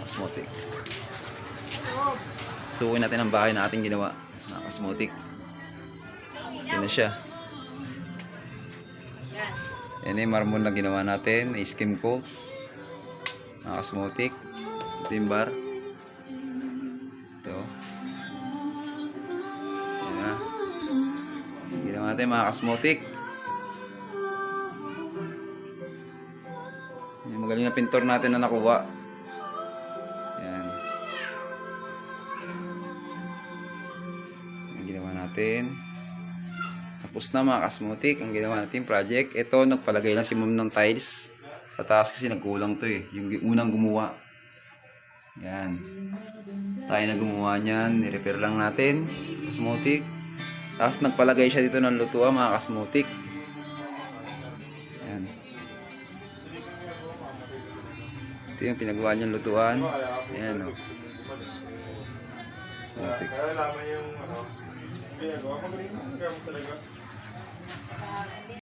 kasmotik. Sukuin natin ang bahay na ating ginawa, mga kasmotik. Ito na siya. Yan yung marmol na ginawa natin, skim coat, mga kasmotik. Ito yung bar. Ito. Yan na. Ginawa natin mga kasmotik. Yung magaling na pintor natin na nakuha. Yan. Yung ginawa natin. Tapos na mga kasmotik ang ginawa natin project. Ito, nagpalagay lang si ma'am ng tiles sa taas kasi nagkulang to eh. Yung unang gumawa. Yan. Tayo na gumawa niyan. Nirepair lang natin. Kasmotik. Tapos nagpalagay siya dito ng lutuan mga kasmotik. Yan. Ito yung pinagawa niyang lutuan. Yan o. Kasmotik. Kaya laman yung ginagawa. Magaling mo talaga.